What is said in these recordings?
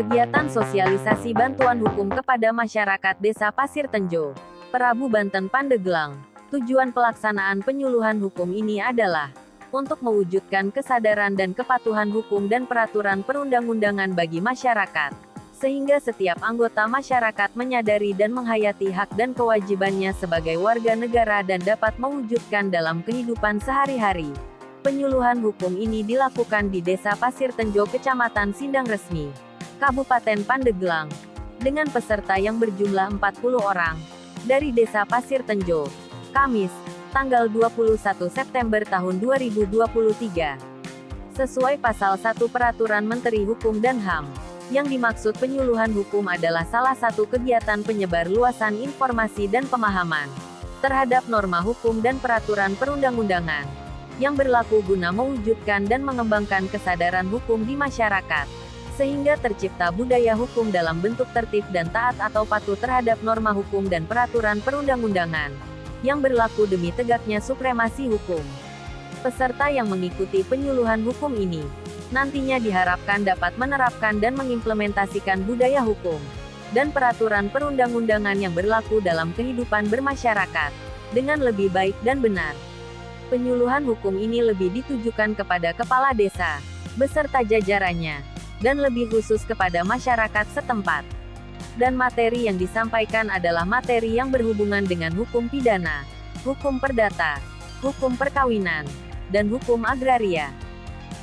Kegiatan sosialisasi bantuan hukum kepada masyarakat Desa Pasir Tenjo, Perabu Banten Pandeglang. Tujuan pelaksanaan penyuluhan hukum ini adalah untuk mewujudkan kesadaran dan kepatuhan hukum dan peraturan perundang-undangan bagi masyarakat, sehingga setiap anggota masyarakat menyadari dan menghayati hak dan kewajibannya sebagai warga negara dan dapat mewujudkan dalam kehidupan sehari-hari. Penyuluhan hukum ini dilakukan di Desa Pasir Tenjo, Kecamatan Sindang Resmi, Kabupaten Pandeglang, dengan peserta yang berjumlah 40 orang, dari Desa Pasir Tenjo, Kamis, tanggal 21 September tahun 2023. Sesuai Pasal 1 Peraturan Menteri Hukum dan HAM, yang dimaksud penyuluhan hukum adalah salah satu kegiatan penyebar luasan informasi dan pemahaman terhadap norma hukum dan peraturan perundang-undangan yang berlaku guna mewujudkan dan mengembangkan kesadaran hukum di masyarakat, sehingga tercipta budaya hukum dalam bentuk tertib dan taat atau patuh terhadap norma hukum dan peraturan perundang-undangan yang berlaku demi tegaknya supremasi hukum. Peserta yang mengikuti penyuluhan hukum ini nantinya diharapkan dapat menerapkan dan mengimplementasikan budaya hukum dan peraturan perundang-undangan yang berlaku dalam kehidupan bermasyarakat dengan lebih baik dan benar. Penyuluhan hukum ini lebih ditujukan kepada kepala desa beserta jajarannya, dan lebih khusus kepada masyarakat setempat. Dan materi yang disampaikan adalah materi yang berhubungan dengan hukum pidana, hukum perdata, hukum perkawinan, dan hukum agraria.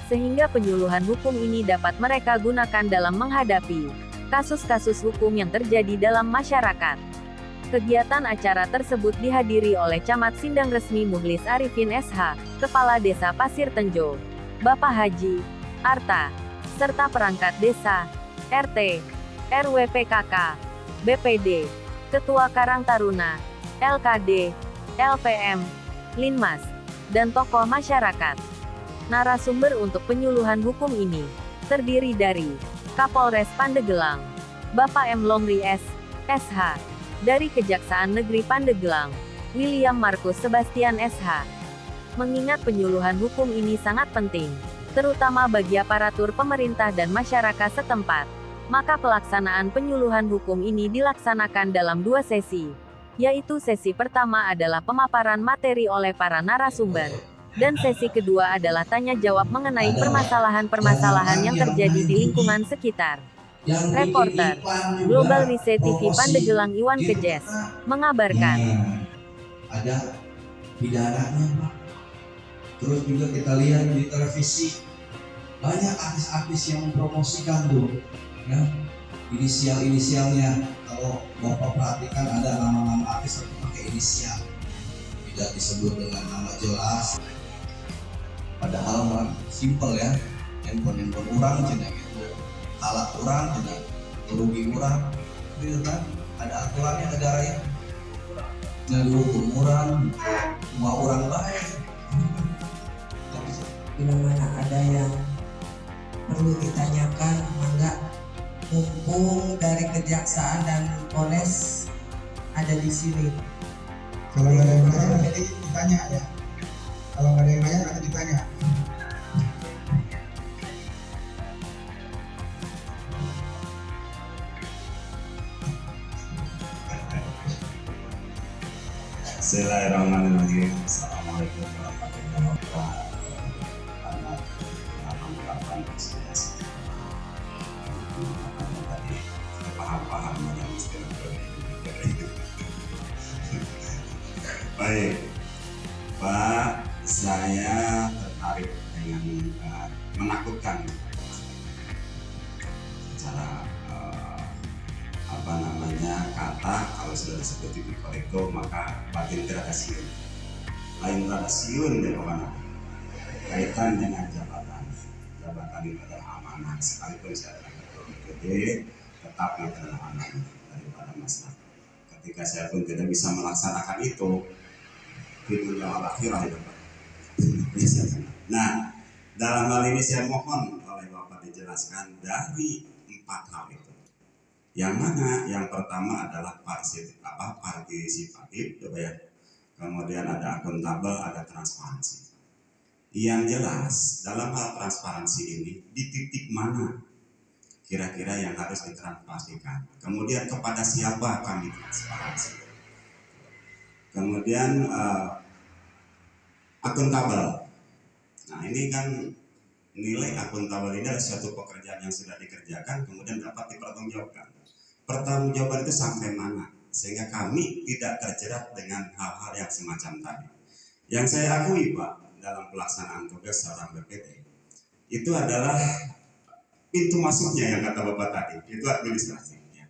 Sehingga penyuluhan hukum ini dapat mereka gunakan dalam menghadapi kasus-kasus hukum yang terjadi dalam masyarakat. Kegiatan acara tersebut dihadiri oleh Camat Sindang Resmi Muhlis Arifin SH, Kepala Desa Pasir Tenjo, Bapak Haji Arta, serta perangkat desa, RT, RW PKK, BPD, Ketua Karang Taruna, LKD, LPM, Linmas, dan tokoh masyarakat. Narasumber untuk penyuluhan hukum ini terdiri dari Kapolres Pandeglang, Bapak M. Lomri S. SH, dari Kejaksaan Negeri Pandeglang, William Markus Sebastian SH. Mengingat penyuluhan hukum ini sangat penting, terutama bagi aparatur pemerintah dan masyarakat setempat, maka pelaksanaan penyuluhan hukum ini dilaksanakan dalam 2 sesi, yaitu sesi pertama adalah pemaparan materi oleh para narasumber, dan sesi kedua adalah tanya jawab mengenai permasalahan-permasalahan yang terjadi di lingkungan sekitar. Reporter Global Reset TV Pandeglang Iwan Kejes mengabarkan. Ada pidananya, Pak. Terus juga kita lihat di televisi banyak artis-artis yang mempromosikan tuh, ya, inisial-inisialnya. Kalau Bapak perhatikan ada nama-nama artis yang pakai inisial, tidak disebut dengan nama jelas. Padahal mah simple ya, handphone orang cina gitu, alat orang cina, rugi orang, gitu kan? Ada aturannya negara ya, jadi hukum orang, semua orang baik. Bila mana ada yang perlu ditanyakan, mangga, mumpung dari Kejaksaan dan Polres ada di sini. Kalau nggak ada yang nanya nanti ditanya ya. Kalau nggak ada yang nanya nanti ditanya. Bismillahirrahmanirrahim. Assalamualaikum warahmatullahi wabarakatuh. Baik, Pak, saya tertarik dengan menakutkan secara kata, kalau sudah disebut tipikor itu maka batin tidak siun, lain tidak siun dari mana kaitan dengan jabatan itu adalah amanah, sekalipun saya adalah gede tetap itu adalah amanah daripada masyarakat. Ketika saya pun tidak bisa melaksanakan itu di dunia akhirat itu, Pak. Nah, dalam hal ini saya mohon oleh Bapak dijelaskan dari 4 hal itu. Yang mana? Yang pertama adalah partisipatif, coba ya. Kemudian ada akuntabel, ada transparansi. Yang jelas dalam hal transparansi ini di titik mana kira-kira yang harus ditransparansikan. Kemudian kepada siapa kami transparansi. Kemudian akuntabel. Nah ini kan nilai akuntabel ini adalah suatu pekerjaan yang sudah dikerjakan kemudian dapat dipertanggungjawabkan. Pertanggungjawaban itu sampai mana sehingga kami tidak terjerat dengan hal-hal yang semacam tadi. Yang saya akui Pak dalam pelaksanaan tugas seorang BPT itu adalah pintu masuknya yang kata Bapak tadi, itu administrasi. Ya.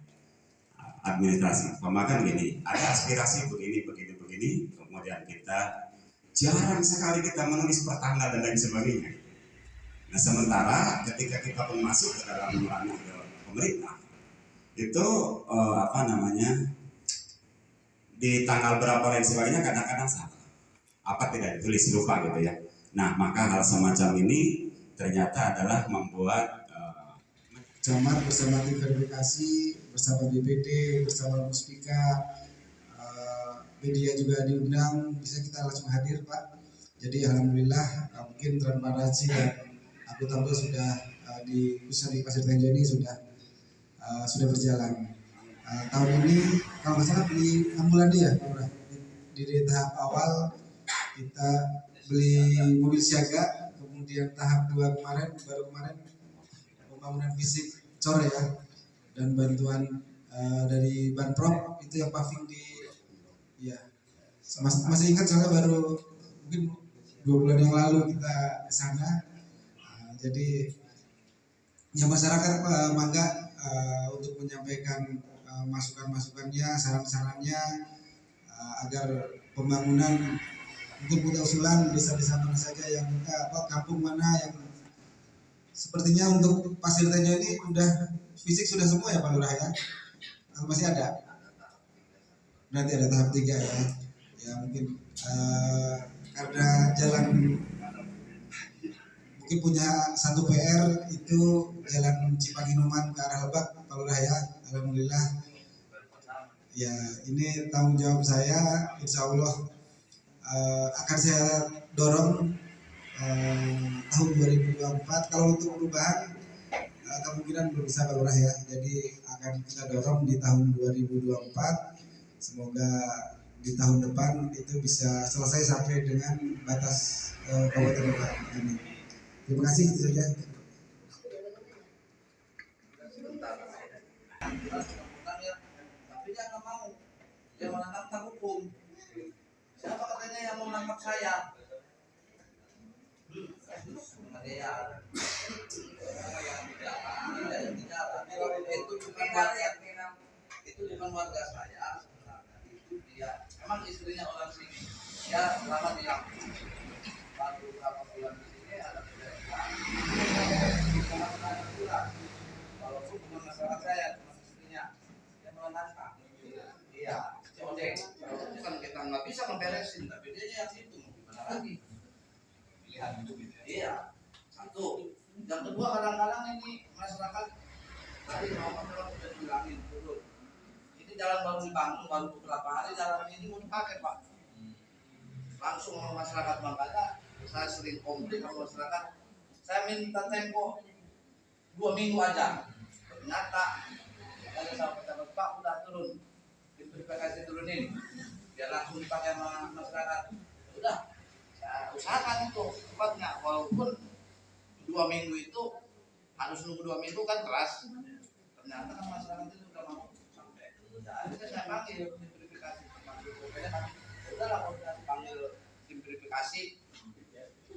Administrasi, pemakan gini, ada aspirasi begini, kemudian kita jarang sekali kita menulis pertanggal dan lain sebagainya. Nah sementara ketika kita pun masuk ke dalam ranah pemerintah, itu di tanggal berapa lain sebagainya kadang-kadang salah. Apa tidak ditulis, lupa gitu ya. Nah maka hal semacam ini ternyata adalah membuat Camat bersama tim verifikasi, bersama DPD, bersama Muspika, media juga diundang, bisa kita langsung hadir Pak. Jadi alhamdulillah mungkin transparansi dan akuntabel sudah khususnya di Pasir Tenjo ini sudah berjalan. Tahun ini kalau nggak salah beli 6 bulan dia, di tahap awal kita beli mobil siaga, kemudian tahap 2 baru kemarin pembangunan fisik cor ya, dan bantuan dari Banprop itu yang paving di ya masih ingat soalnya baru mungkin 2 bulan yang lalu kita ke sana. Jadi ya masyarakat mangga untuk menyampaikan masukan-masukannya, saran-sarannya agar pembangunan mungkin punya usulan desa-desa mana saja yang kampung mana yang sepertinya untuk Pasir Tenjo ini udah fisik sudah semua ya Pak Lurah ya? Atau masih ada? Berarti ada tahap 3 ya? Ya mungkin karena jalan mungkin punya satu PR itu jalan Cipanginuman ke arah Lebak Pak Lurah ya? Alhamdulillah. Ya ini tanggung jawab saya, insya Allah akan saya dorong tahun 2024. Kalau untuk perubahan kemungkinan belum bisa Pak Lurah ya, jadi akan kita dorong di tahun 2024. Semoga di tahun depan itu bisa selesai sampai dengan batas Kabupaten Lebak ini. Terima kasih, itu saja. Tapi dia nggak mau, dia menangkap hukum. Siapa katanya yang mau menangkap saya? Itu bukan warga saya. Itu dia. Emang istrinya orang sini. Ya selama dia baru beberapa bulan di sini ada perbedaan. Walaupun bukan masalah saya, cuma istrinya yang menangkap. Iya, codeng. Bukan kita nggak bisa memberesin, tapi dia yang itu gimana lagi? Pilihan itu gitu. Iya. Satu, yang kedua kadang-kadang ini masyarakat tadi mau sudah bilangin turun. Ini jalan baru dibangun, baru beberapa hari jalan ini mau dipakai Pak. Langsung sama masyarakat makanya saya sering komplain sama masyarakat. Saya minta tempo 2 minggu aja. Ternyata saya sampai dapat Pak udah turun, verifikasi turunin, biar langsung dipakai sama masyarakat. Udah, saya usahakan itu cepatnya walaupun 2 minggu itu harus nunggu 2 minggu kan keras. Ternyata kan masyarakat itu udah mau sampai. Akhirnya saya panggil tim verifikasi, udahlah kalau sudah dipanggil tim verifikasi.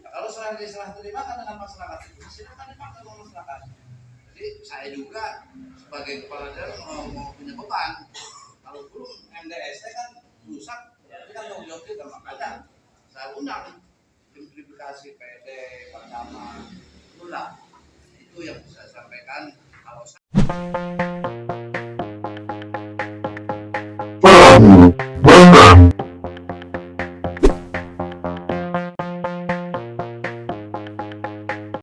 Nah, kalau serah terima kan dengan masyarakat itu silakan dipakai sama masyarakat. Jadi saya juga sebagai kepala daerah mau punya beban. Kalau belum MDST kan rusak, tapi kan tanggung jawab kita makanya saya undang tim verifikasi PD, Pak Camat. Itulah itu yang bisa saya sampaikan kalau saya